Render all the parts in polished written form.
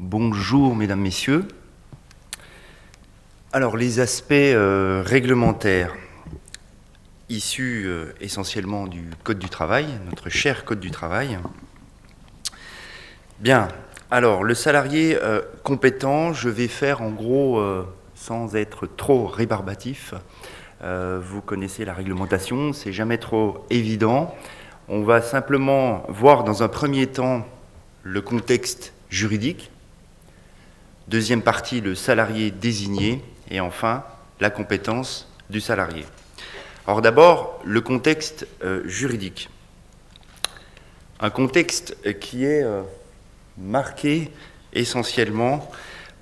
Bonjour mesdames, messieurs. Alors les aspects réglementaires issus essentiellement du Code du travail, notre cher Code du travail. Bien, alors le salarié compétent, je vais faire en gros, sans être trop rébarbatif, vous connaissez la réglementation, c'est jamais trop évident. On va simplement voir dans un premier temps le contexte juridique, deuxième partie le salarié désigné et enfin la compétence du salarié. Alors d'abord le contexte juridique. Un contexte qui est marqué essentiellement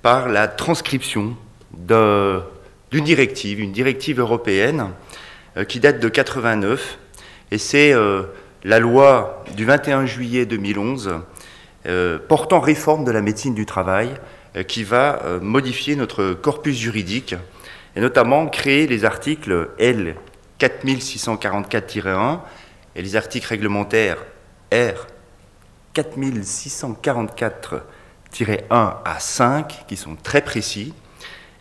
par la transcription d'une directive, une directive européenne qui date de 89 et c'est la loi du 21 juillet 2011 portant réforme de la médecine du travail qui va modifier notre corpus juridique et notamment créer les articles L 4644-1 et les articles réglementaires R 4644-1 à 5 qui sont très précis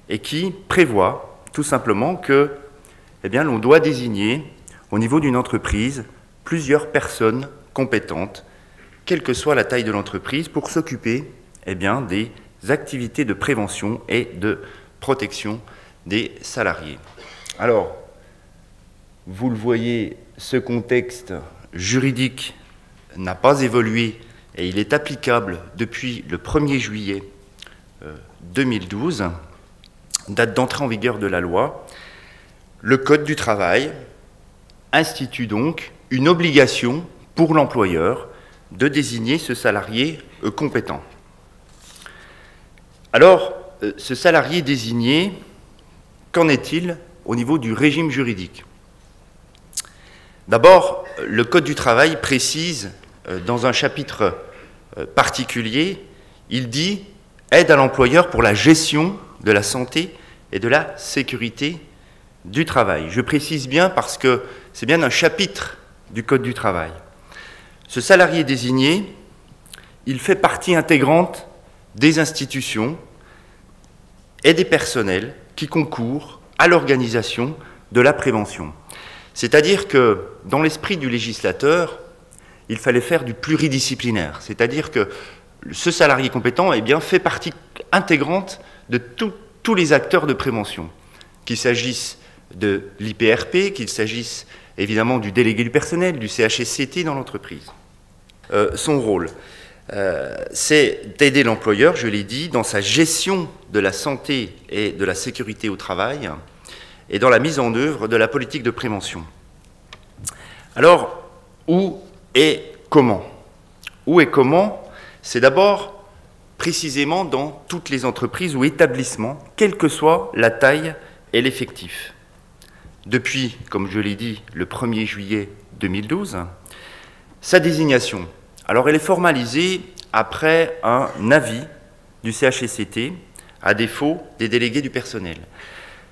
et qui prévoient tout simplement que l'on doit désigner au niveau d'une entreprise plusieurs personnes compétentes, quelle que soit la taille de l'entreprise, pour s'occuper des activités de prévention et de protection des salariés. Alors, vous le voyez, ce contexte juridique n'a pas évolué et il est applicable depuis le 1er juillet 2012, date d'entrée en vigueur de la loi. Le Code du travail institue donc une obligation pour l'employeur de désigner ce salarié compétent. Alors, ce salarié désigné, qu'en est-il au niveau du régime juridique? D'abord, le Code du travail précise dans un chapitre particulier, il dit « aide à l'employeur pour la gestion de la santé et de la sécurité du travail ». Je précise bien parce que c'est bien un chapitre du Code du travail. Ce salarié désigné, il fait partie intégrante des institutions et des personnels qui concourent à l'organisation de la prévention. C'est-à-dire que, dans l'esprit du législateur, il fallait faire du pluridisciplinaire. C'est-à-dire que ce salarié compétent fait partie intégrante de tous les acteurs de prévention, qu'il s'agisse de l'IPRP, qu'il s'agisse évidemment du délégué du personnel, du CHSCT dans l'entreprise. Son rôle, c'est d'aider l'employeur, je l'ai dit, dans sa gestion de la santé et de la sécurité au travail et dans la mise en œuvre de la politique de prévention. Alors, où et comment? Où et comment? C'est d'abord précisément dans toutes les entreprises ou établissements, quelle que soit la taille et l'effectif. Depuis, comme je l'ai dit, le 1er juillet 2012, sa désignation. Alors, elle est formalisée après un avis du CHSCT, à défaut des délégués du personnel.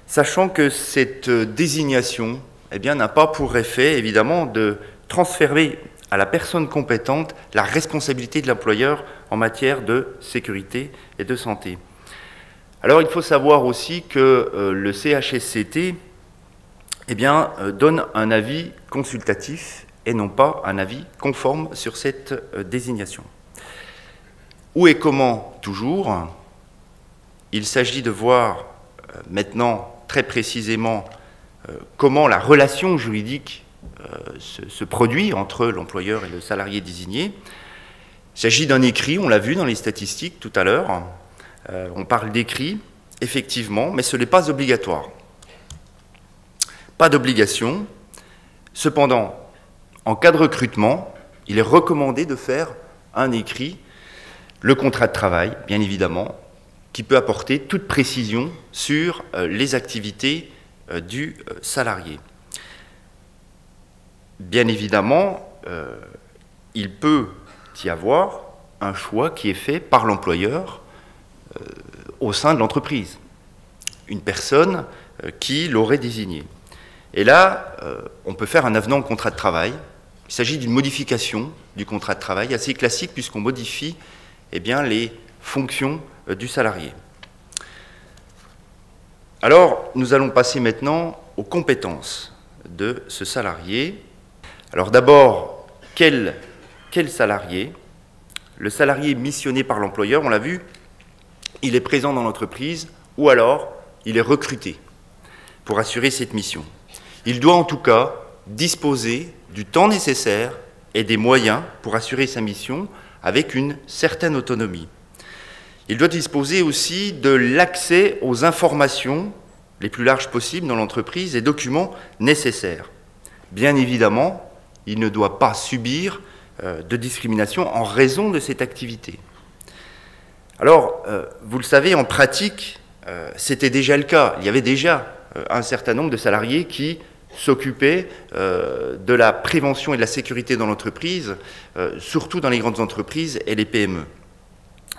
Sachant que cette désignation n'a pas pour effet, évidemment, de transférer à la personne compétente la responsabilité de l'employeur en matière de sécurité et de santé. Alors, il faut savoir aussi que le CHSCT donne un avis consultatif et non pas un avis conforme sur cette désignation. Où et comment, toujours, il s'agit de voir maintenant très précisément comment la relation juridique se produit entre l'employeur et le salarié désigné. Il s'agit d'un écrit, on l'a vu dans les statistiques tout à l'heure, on parle d'écrit, effectivement, mais ce n'est pas obligatoire. Pas d'obligation. Cependant, en cas de recrutement, il est recommandé de faire un écrit, le contrat de travail, bien évidemment, qui peut apporter toute précision sur les activités du salarié. Bien évidemment, il peut y avoir un choix qui est fait par l'employeur au sein de l'entreprise, une personne qui l'aurait désigné. Et là, on peut faire un avenant au contrat de travail. Il s'agit d'une modification du contrat de travail assez classique puisqu'on modifie les fonction du salarié. Alors, nous allons passer maintenant aux compétences de ce salarié. Alors d'abord, quel salarié? Le salarié missionné par l'employeur, on l'a vu, il est présent dans l'entreprise ou alors il est recruté pour assurer cette mission. Il doit en tout cas disposer du temps nécessaire et des moyens pour assurer sa mission avec une certaine autonomie. Il doit disposer aussi de l'accès aux informations les plus larges possibles dans l'entreprise et documents nécessaires. Bien évidemment, il ne doit pas subir de discrimination en raison de cette activité. Alors, vous le savez, en pratique, c'était déjà le cas. Il y avait déjà un certain nombre de salariés qui s'occupaient de la prévention et de la sécurité dans l'entreprise, surtout dans les grandes entreprises et les PME.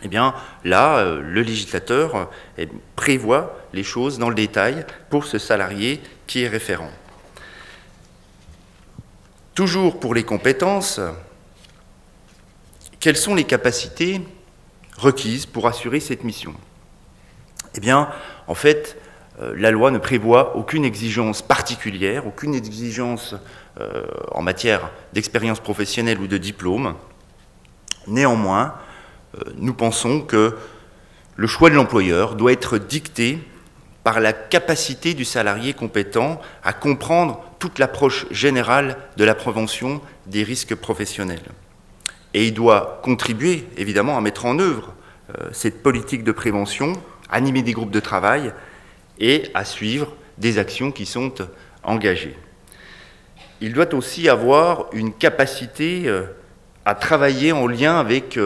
Eh bien, là, le législateur prévoit les choses dans le détail pour ce salarié qui est référent. Toujours pour les compétences, quelles sont les capacités requises pour assurer cette mission? Eh bien, en fait, la loi ne prévoit aucune exigence particulière, aucune exigence en matière d'expérience professionnelle ou de diplôme. Néanmoins, nous pensons que le choix de l'employeur doit être dicté par la capacité du salarié compétent à comprendre toute l'approche générale de la prévention des risques professionnels. Et il doit contribuer, évidemment, à mettre en œuvre cette politique de prévention, animer des groupes de travail et à suivre des actions qui sont engagées. Il doit aussi avoir une capacité à travailler en lien avec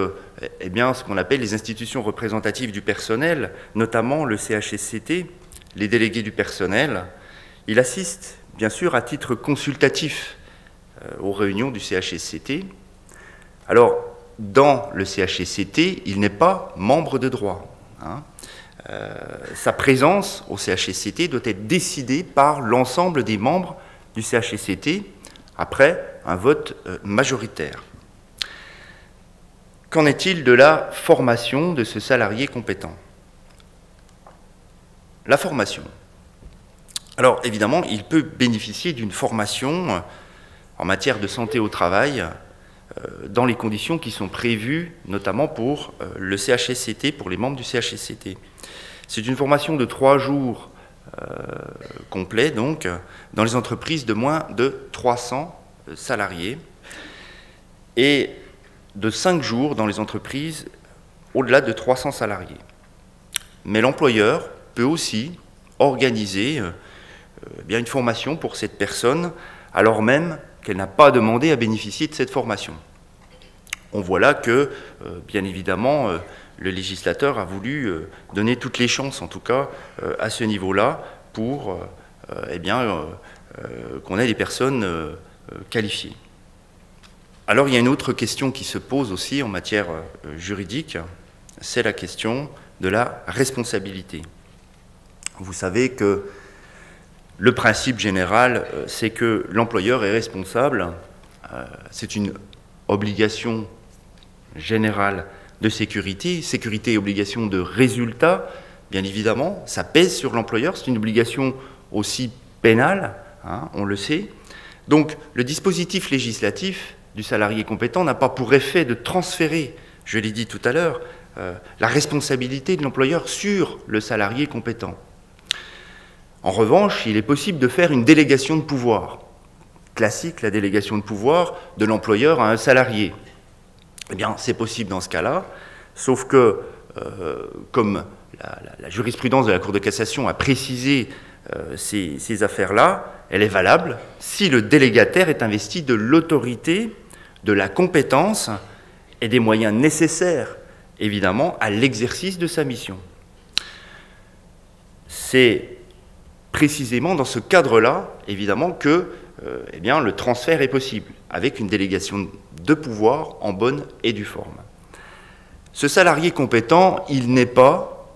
eh bien, ce qu'on appelle les institutions représentatives du personnel, notamment le CHSCT, les délégués du personnel. Il assiste, bien sûr, à titre consultatif aux réunions du CHSCT. Alors, dans le CHSCT, il n'est pas membre de droit. Sa présence au CHSCT doit être décidée par l'ensemble des membres du CHSCT après un vote majoritaire. Qu'en est-il de la formation de ce salarié compétent? La formation. Alors, évidemment, il peut bénéficier d'une formation en matière de santé au travail dans les conditions qui sont prévues, notamment pour le CHSCT, pour les membres du CHSCT. C'est une formation de 3 jours complets, donc, dans les entreprises de moins de 300 salariés, et de 5 jours dans les entreprises au-delà de 300 salariés. Mais l'employeur peut aussi organiser bien une formation pour cette personne, alors même qu'elle n'a pas demandé à bénéficier de cette formation. On voit là que, bien évidemment, le législateur a voulu donner toutes les chances, en tout cas, à ce niveau-là, pour qu'on ait des personnes qualifiées. Alors, il y a une autre question qui se pose aussi en matière juridique, c'est la question de la responsabilité. Vous savez que le principe général, c'est que l'employeur est responsable, c'est une obligation générale de sécurité, sécurité et obligation de résultat, bien évidemment, ça pèse sur l'employeur, c'est une obligation aussi pénale, on le sait. Donc le dispositif législatif du salarié compétent n'a pas pour effet de transférer, je l'ai dit tout à l'heure, la responsabilité de l'employeur sur le salarié compétent. En revanche, il est possible de faire une délégation de pouvoir. Classique, la délégation de pouvoir de l'employeur à un salarié. Eh bien, c'est possible dans ce cas-là, sauf que, comme la jurisprudence de la Cour de cassation a précisé ces affaires-là, elle est valable si le délégataire est investi de l'autorité, de la compétence et des moyens nécessaires, évidemment, à l'exercice de sa mission. C'est précisément dans ce cadre-là, évidemment, que le transfert est possible, avec une délégation de pouvoir en bonne et due forme. Ce salarié compétent, il n'est pas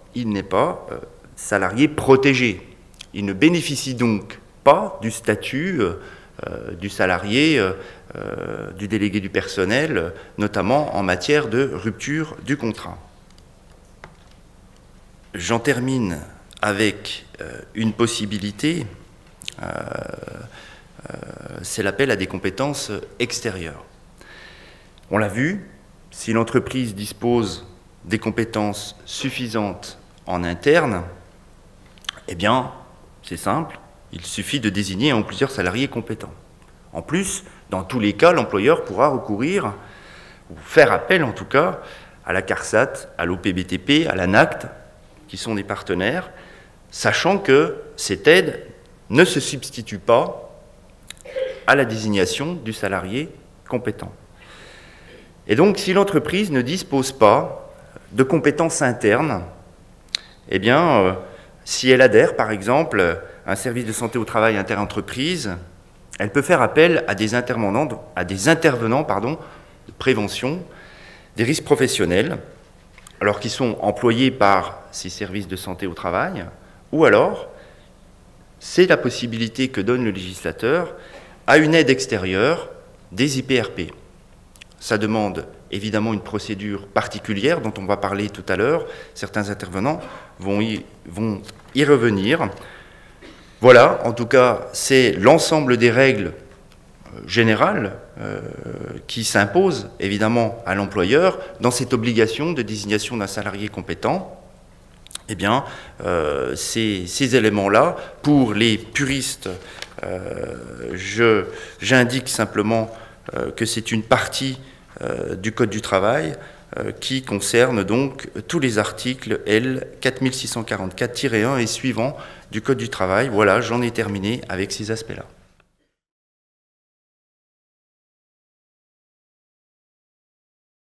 salarié protégé. Il ne bénéficie donc pas du statut du salarié, du délégué du personnel, notamment en matière de rupture du contrat. j'en termine avec une possibilité, c'est l'appel à des compétences extérieures. On l'a vu, si l'entreprise dispose des compétences suffisantes en interne, eh bien, c'est simple, il suffit de désigner un ou plusieurs salariés compétents. En plus, dans tous les cas, l'employeur pourra recourir, ou faire appel en tout cas, à la CARSAT, à l'OPBTP, à l'ANACT, qui sont des partenaires, sachant que cette aide ne se substitue pas à la désignation du salarié compétent. Et donc, si l'entreprise ne dispose pas de compétences internes, eh bien, si elle adhère, par exemple, à un service de santé au travail interentreprise, elle peut faire appel à des intervenants de prévention des risques professionnels, alors qu'ils sont employés par ces services de santé au travail, ou alors, c'est la possibilité que donne le législateur à une aide extérieure des IPRP. Ça demande évidemment une procédure particulière dont on va parler tout à l'heure. Certains intervenants vont y revenir. Voilà, en tout cas, c'est l'ensemble des règles générales qui s'imposent évidemment à l'employeur dans cette obligation de désignation d'un salarié compétent. Eh bien, ces éléments-là, pour les puristes, j'indique simplement que c'est une partie du Code du travail qui concerne donc tous les articles L 4644-1 et suivants du Code du travail. Voilà, j'en ai terminé avec ces aspects-là.